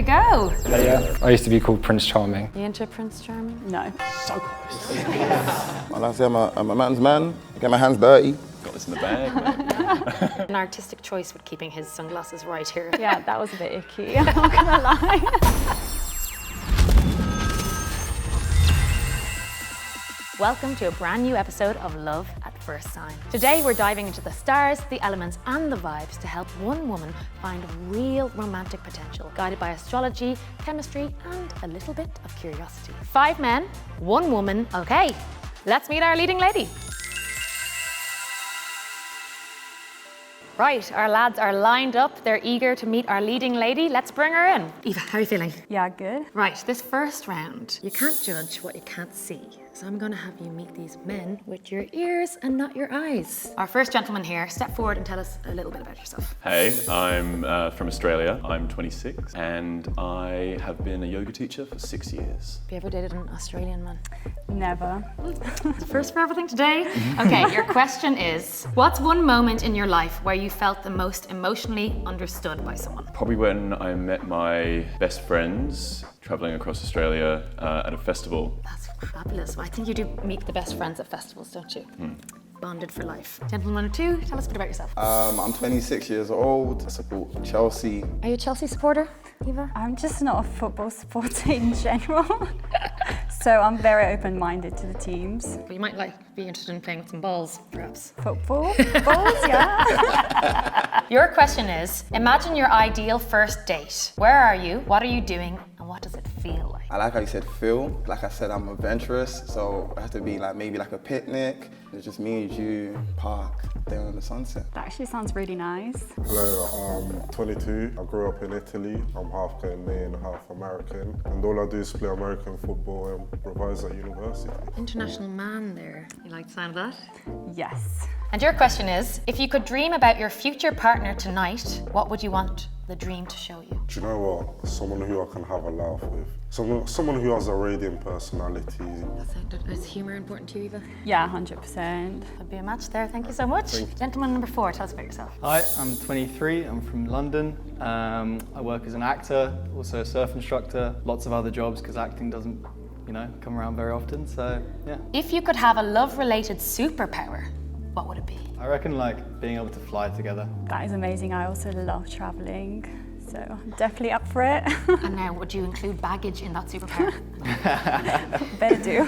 you go. Yeah. I used to be called Prince Charming. You into Prince Charming? No. So close. Well, I say I'm a man's man. Get my hands dirty. Got this in the bag, man. An artistic choice with keeping his sunglasses right here. Yeah, that was a bit icky, I'm not gonna lie. Welcome to a brand new episode of Love at First Sign. Today we're diving into the stars, the elements and the vibes to help one woman find real romantic potential, guided by astrology, chemistry and a little bit of curiosity. 5 men, 1 woman. Okay, let's meet our leading lady. Right, our lads are lined up. They're eager to meet our leading lady. Let's bring her in. Eva, how are you feeling? Yeah, good. Right, this first round, you can't judge what you can't see. So I'm gonna have you meet these men with your ears and not your eyes. Our first gentleman here, step forward and tell us a little bit about yourself. Hey, I'm from Australia. I'm 26 and I have been a yoga teacher for 6 years. Have you ever dated an Australian man? Never. First for everything today. Okay, your question is, what's one moment in your life where you felt the most emotionally understood by someone? Probably when I met my best friends traveling across Australia at a festival. That's fabulous. I think you do meet the best friends at festivals, don't you? Bonded for life. Gentleman 2, tell us a bit about yourself. I'm 26 years old. I support Chelsea. Are you a Chelsea supporter, Eva? I'm just not a football supporter in general. So I'm very open-minded to the teams. But you might be interested in playing with some balls, perhaps. Football? Balls, yeah. Your question is, imagine your ideal first date. Where are you? What are you doing? And what does it feel like? I like how you said feel. Like I said, I'm adventurous, so it has to be like maybe like a picnic. It's just me and you, park, there on the sunset. That actually sounds really nice. Hello, I'm 22. I grew up in Italy. I'm half Ghanaian, half American. And all I do is play American football and revise at university. International man there. You like the sound of that? Yes. And your question is, if you could dream about your future partner tonight, what would you want the dream to show you? Do you know what? Someone who I can have a laugh with. Someone who has a radiant personality. Is humour important to you, Eva? Yeah, 100%. Could be a match there. Thank you so much. Gentleman number 4, tell us about yourself. Hi, I'm 23, I'm from London. I work as an actor, also a surf instructor, lots of other jobs because acting doesn't, come around very often, so yeah. If you could have a love-related superpower, what would it be? I reckon being able to fly together. That is amazing. I also love traveling, so I'm definitely up for it. And now, would you include baggage in that superpower? Better do.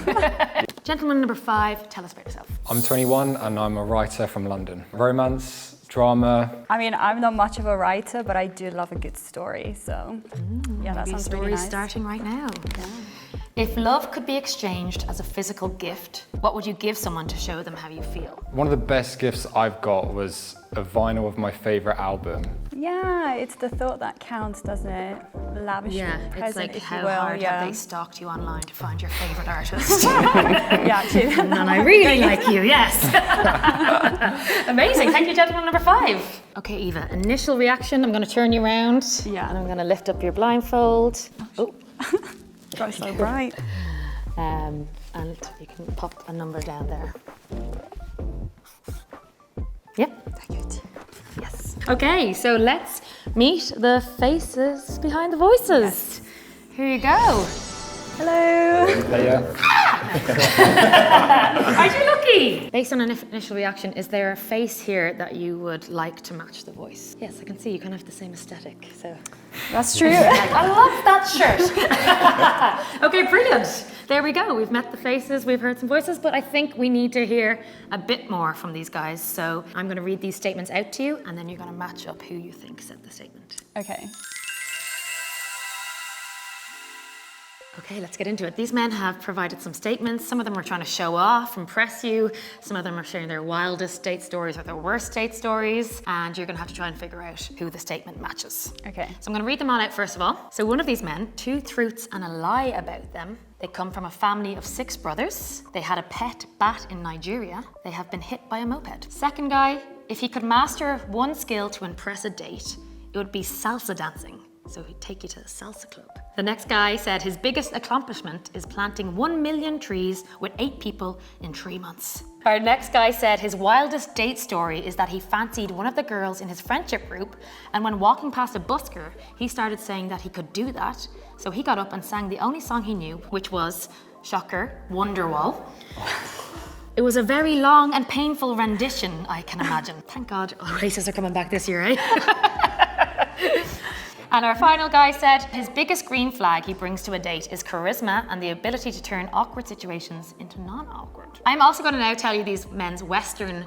Gentleman number 5, tell us about yourself. I'm 21 and I'm a writer from London. Romance, drama. I mean, I'm not much of a writer, but I do love a good story, so yeah, that sounds really nice. Starting right now. Yeah. If love could be exchanged as a physical gift, what would you give someone to show them how you feel? One of the best gifts I've got was a vinyl of my favourite album. Yeah, it's the thought that counts, doesn't it? Lavish present, it's like if how you will. hard have they stalked you online to find your favourite artist? Yeah, actually. And I really like you, yes. Amazing, thank you, gentleman number 5. Okay, Eva, initial reaction, I'm going to turn you around. Yeah. And I'm going to lift up your blindfold. Oh. Got so bright. And you can pop a number down there. Yep. Good. Yes. Okay, so let's meet the faces behind the voices. Yes. Here you go. Hello. Are you lucky? Based on an initial reaction, is there a face here that you would like to match the voice? Yes, I can see you kind of have the same aesthetic, so. That's true. I love that shirt. Okay, brilliant. There we go. We've met the faces, we've heard some voices, but I think we need to hear a bit more from these guys. So I'm going to read these statements out to you, and then you're going to match up who you think said the statement. Okay. Okay, let's get into it. These men have provided some statements. Some of them are trying to show off, impress you. Some of them are sharing their wildest date stories or their worst date stories. And you're gonna have to try and figure out who the statement matches. Okay. So I'm gonna read them all out first of all. So one of these men, 2 truths and a lie about them. They come from a family of 6 brothers. They had a pet bat in Nigeria. They have been hit by a moped. Second guy, if he could master one skill to impress a date, it would be salsa dancing. So he'd take you to the salsa club. The next guy said his biggest accomplishment is planting 1 million trees with 8 people in 3 months. Our next guy said his wildest date story is that he fancied one of the girls in his friendship group, and when walking past a busker, he started saying that he could do that. So he got up and sang the only song he knew, which was, shocker, Wonderwall. It was a very long and painful rendition, I can imagine. Thank God all races are coming back this year, eh? And our final guy said his biggest green flag he brings to a date is charisma and the ability to turn awkward situations into non-awkward. I'm also going to now tell you these men's Western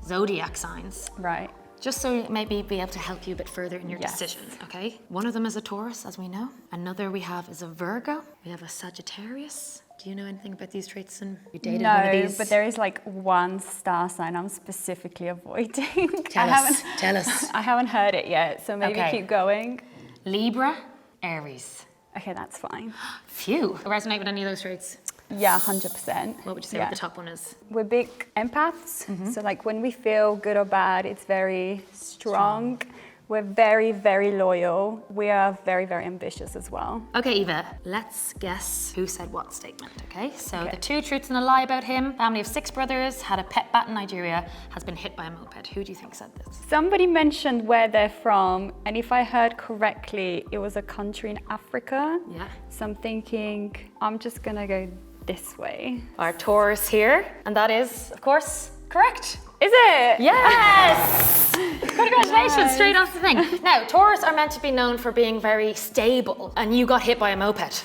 zodiac signs. Right. Just so maybe be able to help you a bit further in your Yes. decision, okay? One of them is a Taurus, as we know. Another we have is a Virgo. We have a Sagittarius. Do you know anything about these traits? And you dated one of No, these? but there is like one star sign I'm specifically avoiding. Tell us. I haven't heard it yet, so maybe Okay. keep going. Libra, Aries. Okay, that's fine. Phew. Resonate with any of those traits? Yeah, 100%. What would you say Yeah. what the top one is? We're big empaths, so like when we feel good or bad, it's very strong. We're very, very loyal. We are very, very ambitious as well. Okay, Eva, let's guess who said what statement, okay? So Okay. the 2 truths and a lie about him. Family of 6 brothers, had a pet bat in Nigeria, has been hit by a moped. Who do you think said this? Somebody mentioned where they're from, and if I heard correctly, it was a country in Africa. Yeah. So I'm thinking, I'm just gonna go this way. Our Taurus here, and that is, of course, correct. Is it? Yes! Congratulations, straight off the thing. Now, Taurus are meant to be known for being very stable, and you got hit by a moped.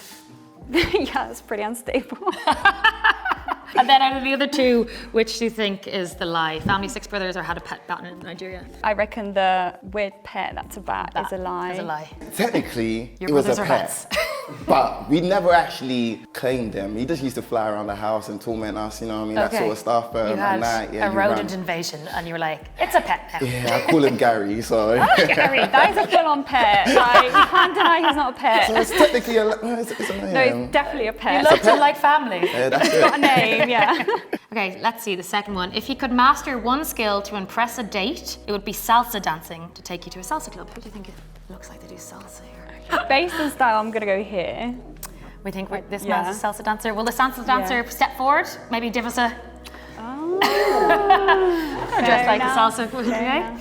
Yeah, it's pretty unstable. And then out of the other 2, which do you think is the lie? Family of 6 brothers or had a pet bat in Nigeria? I reckon the weird pet that's a bat is a lie. Is a lie. Technically, Your it was a brothers are pet. pets. But we never actually claimed him. He just used to fly around the house and torment us, you know what I mean? That sort of stuff. You At had night, a you rodent ran. invasion, and you were like, it's a pet now. Yeah, I call him Gary, so. Gary, That is a full-on pet. Like, you can't deny he's not a pet. So it's technically a. No, it's No, it's definitely a pet. you looked at like family. Yeah, that's Got a it. name, yeah. Okay, let's see the second one. If he could master one skill to impress a date, it would be salsa dancing to take you to a salsa club. Who do you think it looks like they do salsa here? Based on style, I'm gonna go here. We think this Yeah. man's a salsa dancer. Will the salsa dancer step forward? Maybe give us a Oh. just like the enough. salsa. Okay.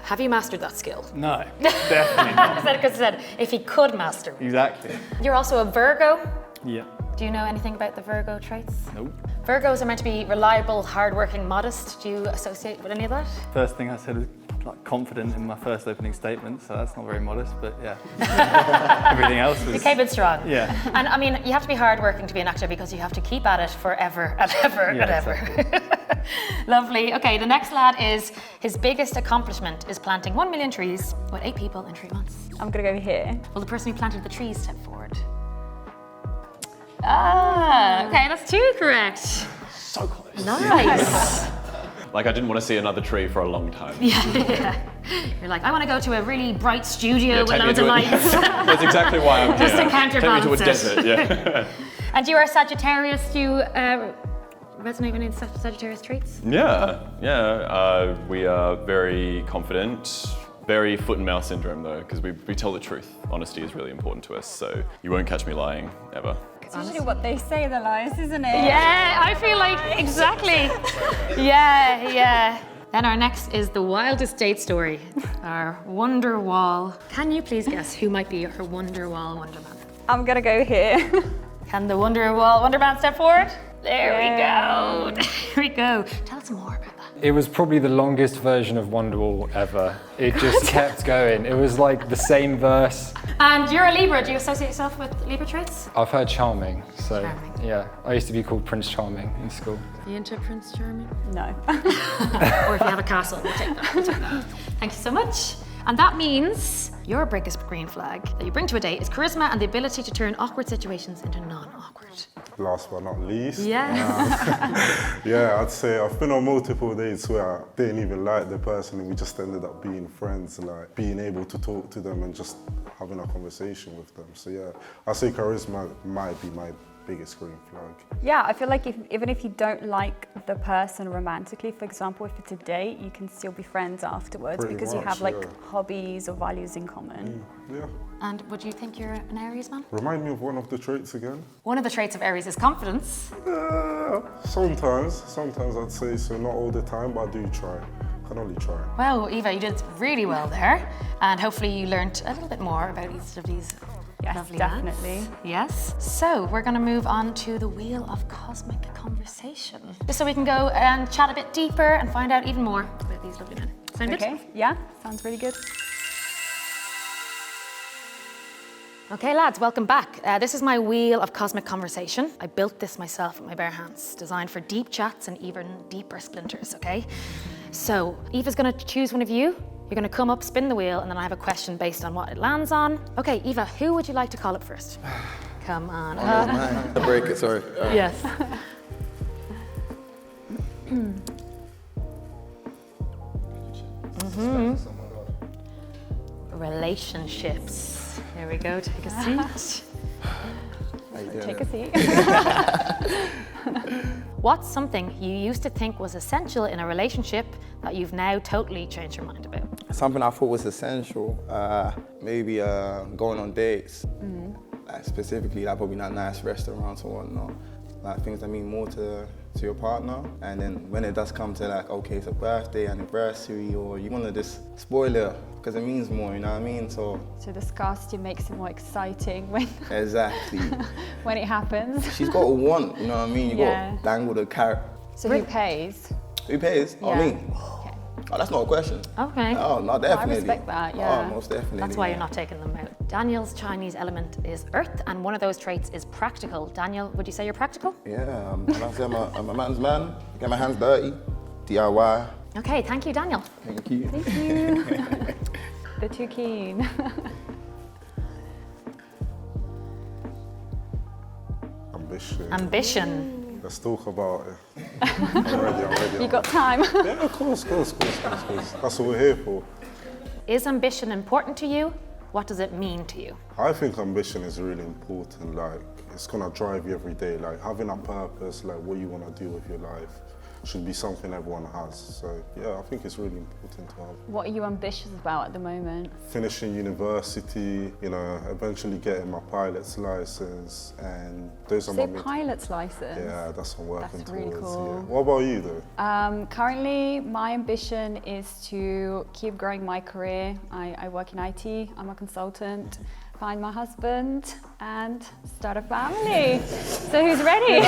Have you mastered that skill? No, definitely not. I said because I said if he could master it. Exactly. You're also a Virgo. Yeah. Do you know anything about the Virgo traits? Nope. Virgos are meant to be reliable, hardworking, modest. Do you associate with any of that? First thing I said was like confident in my first opening statement, so that's not very modest, but yeah. Everything else was. You came in strong. Yeah. And I mean, you have to be hardworking to be an actor because you have to keep at it forever and ever Yeah, and ever. Lovely. Okay, the next lad is his biggest accomplishment is planting 1 million trees with 8 people in 3 months. I'm gonna go here. Will the person who planted the trees step forward? Ah, okay, that's 2 correct. So close. Nice. Like I didn't want to see another tree for a long time. Yeah. You're like, I want to go to a really bright studio with take me loads of to it. lights. That's exactly why I'm Just here. to counterbalance Take me to a it. desert, yeah. And you are Sagittarius. Do you resonate with any of the Sagittarius traits? Yeah. We are very confident. Very foot and mouth syndrome though, because we tell the truth. Honesty is really important to us, so you won't catch me lying ever. It's usually what they say the lies, isn't it? Yeah, I feel like exactly. Yeah. Then our next is the wildest date story, our Wonder Wall. Can you please guess who might be your Wonder Wall Wonderman? I'm gonna go here. Can the Wonder Wall Wonderman step forward? There we go. There we go. Tell us more about that. It was probably the longest version of Wonderwall ever. It just kept going. It was like the same verse. And you're a Libra. Do you associate yourself with Libra traits? I've heard Charming, so Charming. yeah. I used to be called Prince Charming in school. Are you into Prince Charming? No. Or if you have a castle, we'll take that. We'll take that. Thank you so much. And that means your biggest green flag that you bring to a date is charisma and the ability to turn awkward situations into non-awkward. Last but not least. Yeah. Yeah, I'd say I've been on multiple dates where I didn't even like the person and we just ended up being friends, like being able to talk to them and just having a conversation with them. So yeah, I say charisma might be my biggest green flag. Yeah, I feel like even if you don't like the person romantically, for example, if it's a date, you can still be friends afterwards Pretty because you much, have like yeah. hobbies or values in common. Yeah. And would you think you're an Aries man? Remind me of one of the traits again. One of the traits of Aries is confidence. Sometimes I'd say so, not all the time, but I do try. I can only try. Well, Eva, you did really well there. And hopefully you learnt a little bit more about each of these Yes, lovely definitely. lads. Yes. So we're going to move on to the Wheel of Cosmic Conversation. Just so we can go and chat a bit deeper and find out even more about these lovely men. Sound good? Okay, yeah, sounds really good. Okay, lads, welcome back. This is my Wheel of Cosmic Conversation. I built this myself with my bare hands, designed for deep chats and even deeper splinters, okay? So, Eva's gonna choose one of you. You're gonna come up, spin the wheel, and then I have a question based on what it lands on. Okay, Eva, who would you like to call up first? Come on up. Icebreaker, sorry. Yes. Relationships. There we go, take a seat. Take a seat. What's something you used to think was essential in a relationship that you've now totally changed your mind about? Something I thought was essential, maybe going on dates. Like specifically, like probably not nice restaurants or whatnot. Like things that mean more to your partner. And then when it does come to like, okay, it's a birthday, anniversary, or you want to just spoil it because it means more, you know what I mean? So the scarcity makes it more exciting when exactly. when it happens. She's got to want, you know what I mean? You Yeah. got to dangle the carrot. So who pays? Who pays? Oh, Yeah. me. Okay. Oh, that's not a question. Okay. Oh, not definitely. I respect that, yeah. Oh, most definitely. That's why yeah. you're not taking them out. Daniel's Chinese element is earth, and one of those traits is practical. Daniel, would you say you're practical? Yeah, I'm a man's man. Get my hands dirty. DIY. Okay, thank you, Daniel. Thank you. Thank you. They're too keen. Ambition. Ambition. Let's talk about it. I'm ready. You got time? Yeah, of course. That's what we're here for. Is ambition important to you? What does it mean to you? I think ambition is really important. Like, it's gonna drive you every day. Like, having a purpose, like what you wanna do with your life, should be something everyone has. So yeah, I think it's really important to have. What are you ambitious about at the moment? Finishing university, you know, eventually getting my pilot's license, and those are Say my pilot's license. Yeah, that's what I'm working That's towards. really cool. Yeah. What about you though? Currently, my ambition is to keep growing my career. I work in IT, I'm a consultant, find my husband and start a family. So who's ready?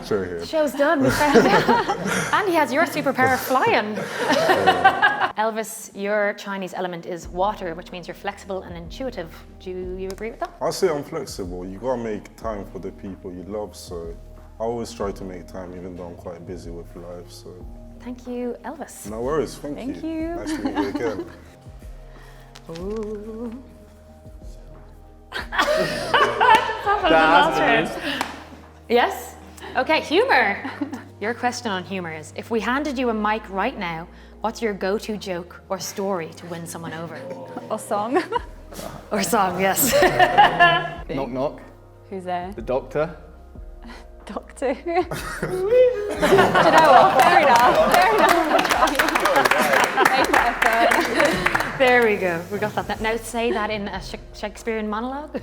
Sure here. Show's done. And he has your superpower flying. Elvis, your Chinese element is water, which means you're flexible and intuitive. Do you agree with that? I say I'm flexible. You gotta make time for the people you love, so I always try to make time even though I'm quite busy with life, so. Thank you, Elvis. No worries, thank you. Nice to meet you again. Ooh. Yes? Okay, humor. Your question on humor is, if we handed you a mic right now, what's your go-to joke or story to win someone over? Or song? Or song, yes. Knock knock. Who's there? The doctor. Doctor Who? Do you know what? Fair enough. Make that effort. There we go. We got that. Now say that in a Shakespearean monologue.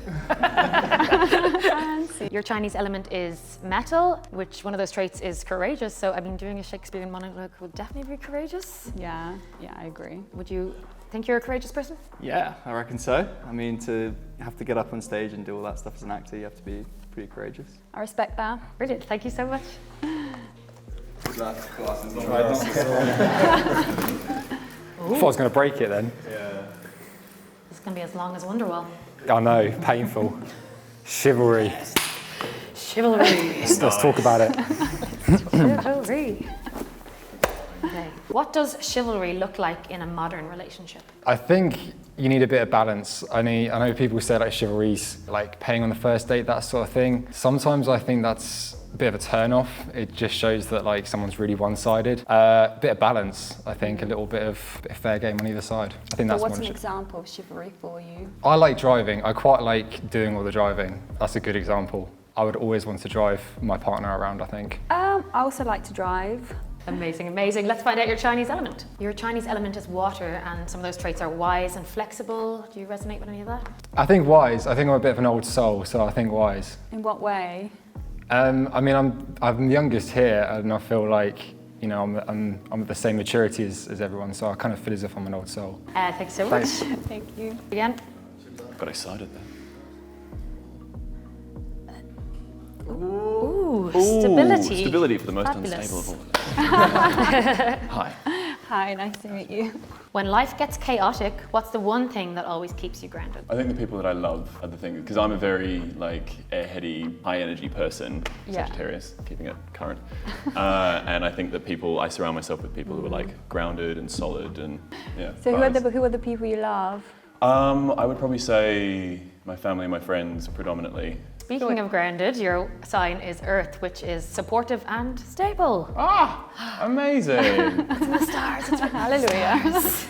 Fancy. Your Chinese element is metal, which one of those traits is courageous. So, I mean, doing a Shakespearean monologue would definitely be courageous. Yeah, I agree. Would you think you're a courageous person? Yeah, I reckon so. I mean, to have to get up on stage and do all that stuff as an actor, you have to be pretty courageous. I respect that. Brilliant. Thank you so much. I thought I was going to break it then. This is going to be as long as Wonderwall. I know, painful. Chivalry. Chivalry. Let's talk about it. Chivalry. Okay. What does chivalry look like in a modern relationship? I think you need a bit of balance. I know people say like chivalry's like paying on the first date, that sort of thing. Sometimes I think that's a bit of a turn off. It just shows that like someone's really one-sided. A bit of balance, I think, a little bit of fair game on either side. I think that's But what's more an example of chivalry for you? I like driving. I quite like doing all the driving. That's a good example. I would always want to drive my partner around, I think. I also like to drive. Amazing, amazing. Let's find out your Chinese element. Your Chinese element is water, and some of those traits are wise and flexible. Do you resonate with any of that? I think wise. I think I'm a bit of an old soul, so I think wise. In what way? I mean, I'm the youngest here, and I feel like, you know, I'm at the same maturity as everyone, so I kind of feel as if I'm an old soul. Thanks so much. Thanks. Thank you. Again. Got excited there. Ooh, stability. Stability for the most Fabulous. unstable of all. Hi. Hi, nice to meet you. When life gets chaotic, what's the one thing that always keeps you grounded? I think the people that I love are the things, because I'm a very like airheady, high energy person, Yeah. Sagittarius, keeping it current. And I think that I surround myself with people who are like grounded and solid and yeah. So vibes. who are the people you love? I would probably say my family and my friends predominantly. Speaking of grounded, your sign is Earth, which is supportive and stable. Ah, amazing. It's in the stars, it's Hallelujah.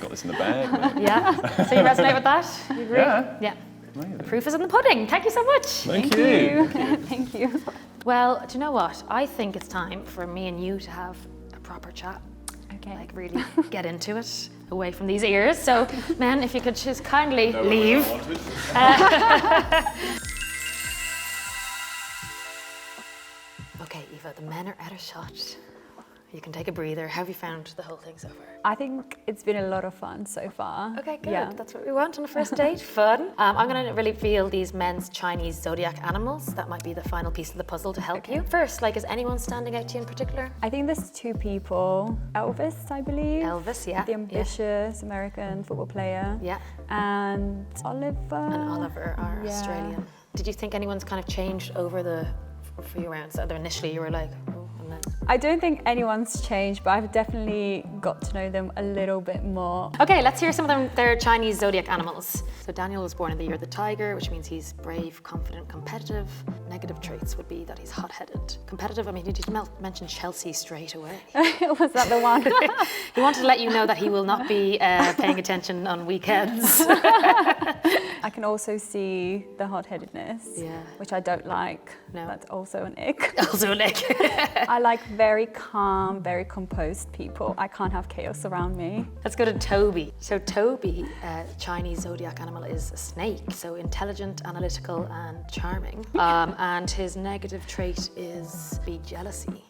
Got this in the bag. Yeah. So you resonate with that? You agree? Yeah. Yeah. Amazing. The proof is in the pudding. Thank you so much. Thank you. Thank you. Well, do you know what? I think it's time for me and you to have a proper chat. Okay. Like really get into it, away from these ears. So, men, if you could just kindly leave. Okay, Eva, the men are out of shot. You can take a breather. How have you found the whole thing so far? I think it's been a lot of fun so far. Okay, good. Yeah. That's what we want on a first date. Fun. I'm going to really feel these men's Chinese zodiac animals. That might be the final piece of the puzzle to help you. First, like, is anyone standing out to you in particular? I think there's two people. Elvis, I believe. Elvis, yeah. The ambitious American football player. Yeah. And Oliver. And Oliver, our Yeah. Australian. Did you think anyone's kind of changed over the few rounds? So initially you were like, oh, and then... I don't think anyone's changed, but I've definitely got to know them a little bit more. Okay, let's hear some of their Chinese zodiac animals. So Daniel was born in the year of the tiger, which means he's brave, confident, competitive. Negative traits would be that he's hot-headed. Competitive, I mean, he did mention Chelsea straight away. Was that the one? He wanted to let you know that he will not be paying attention on weekends. I can also see the hot-headedness, Yeah. which I don't like. No. That's also an ick. Also, Nick. I like very calm, very composed people. I can't have chaos around me. Let's go to Toby. So Toby, Chinese zodiac animal, is a snake. So intelligent, analytical, and charming. And his negative trait is be jealousy.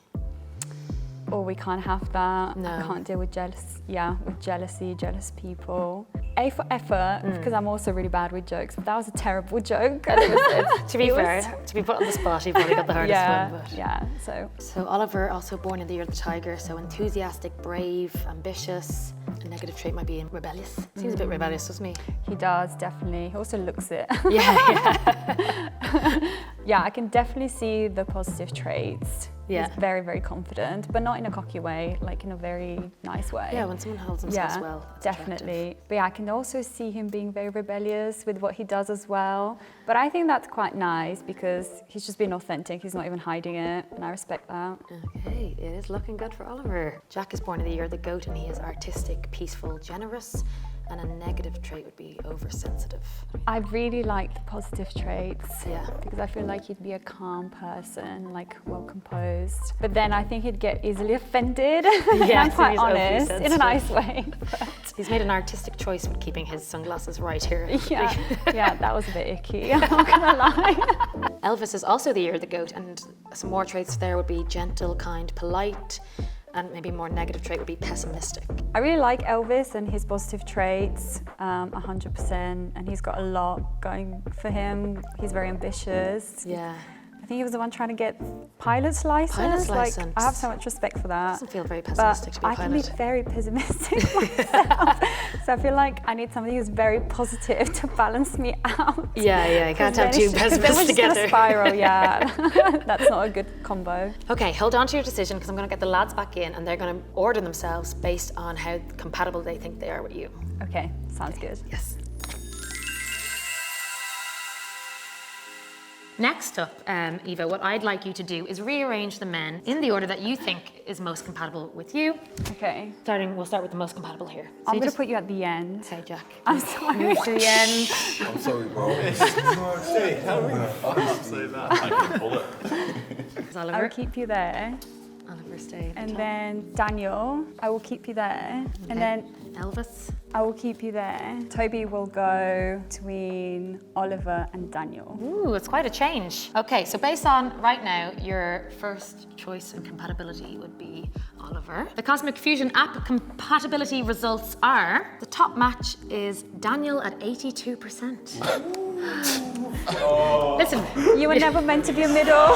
Or we can't have that. No. I can't deal with jealousy, jealous people. A for effort, because I'm also really bad with jokes, but that was a terrible joke. To be fair, to be put on the spot, he probably got the hardest yeah, one. But. yeah, So Oliver, also born in the year of the tiger, so enthusiastic, brave, ambitious. A negative trait might be rebellious. Seems a bit rebellious, doesn't he? he does, definitely. He also looks it. Yeah. Yeah, I can definitely see the positive traits. Yeah. He's very, very confident, but not in a cocky way, like in a very nice way. Yeah, when someone holds themselves well. It's definitely. attractive. But yeah, I can also see him being very rebellious with what he does as well. But I think that's quite nice because he's just being authentic. He's not even hiding it, and I respect that. Okay, it is looking good for Oliver. Jack is born in the year of the goat, and he is artistic, peaceful, generous. And a negative trait would be oversensitive. I really like the positive traits. Yeah. Because I feel like he'd be a calm person, like well composed. But then I think he'd get easily offended. Yeah, I'm quite he's honest, in a oversensitive. nice way. He's made an artistic choice with keeping his sunglasses right here. Yeah, yeah, that was a bit icky. I'm not gonna lie. Elvis is also the year of the goat, and some more traits there would be gentle, kind, polite, and maybe more negative trait would be pessimistic. I really like Elvis and his positive traits, 100%, and he's got a lot going for him. He's very ambitious. Yeah. I think he was the one trying to get pilot's license. Pilot's Like, license. I have so much respect for that. Doesn't feel very But pessimistic to be a I can be pilot. very pessimistic myself. So I feel like I need somebody who's very positive to balance me out. Yeah, you can't have Then two it's just- then we're pessimists just gonna together. spiral, yeah. That's not a good combo. Okay, hold on to your decision because I'm going to get the lads back in and they're going to order themselves based on how compatible they think they are with you. Okay, sounds good. Yes. Next up, Eva, what I'd like you to do is rearrange the men in the order that you think is most compatible with you. Okay. We'll start with the most compatible here. So I'm you going to just put you at the end. say, Jack. I'm sorry. Move to the end. I'm sorry, bro. I can pull it. Oliver. I'll keep you there. Oliver, stay. And then Daniel, I will keep you there. And then Elvis. I will keep you there. Toby will go between Oliver and Daniel. Ooh, it's quite a change. Okay, so based on right now, your first choice in compatibility would be Oliver. The Cosmic Fusion app compatibility results are: the top match is Daniel at 82%. Listen, You were never meant to be a middle.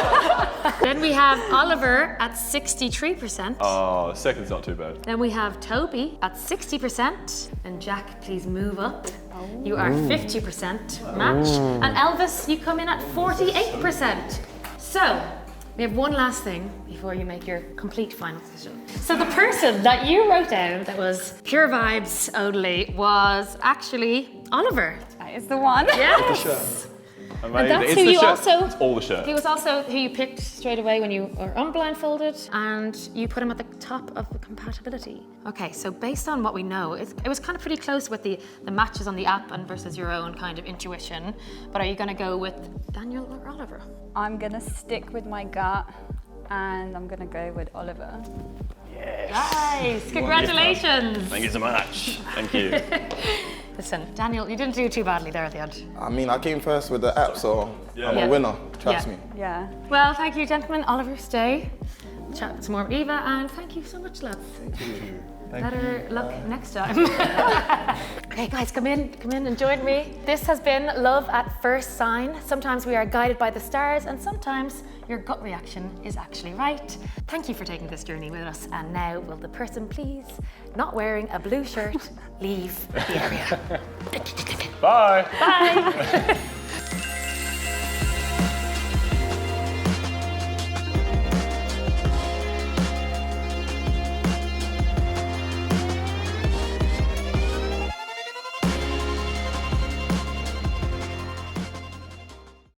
then we have Oliver at 63%. Oh, second's not too bad. Then we have Toby at 60%. And Jack, please move up. You are 50% match. And Elvis, you come in at 48%. So, we have one last thing before you make your complete final decision. So the person that you wrote down that was pure vibes only was actually Oliver. That is the one. Yes. Amazing. And that's It's who the you shirt. also... It's all the shirt. He was also who you picked straight away when you were unblindfolded, and you put him at the top of the compatibility. Okay, so based on what we know, it was kind of pretty close with the matches on the app and versus your own kind of intuition. But are you going to go with Daniel or Oliver? I'm going to stick with my gut and I'm going to go with Oliver. Nice, congratulations. Thank you so much. Thank you. Listen, Daniel, you didn't do too badly there at the end. I mean, I came first with the app, so I'm Yeah. a winner. Trust Yeah. me. Yeah. Well, thank you, gentlemen. Oliver, stay. Chat some more with Eva, and thank you so much, lads. Better luck next time. Okay, guys, come in and join me. This has been Love at First Sign. Sometimes we are guided by the stars, and sometimes your gut reaction is actually right. Thank you for taking this journey with us. And now, will the person please, not wearing a blue shirt, leave the area? Bye. Bye.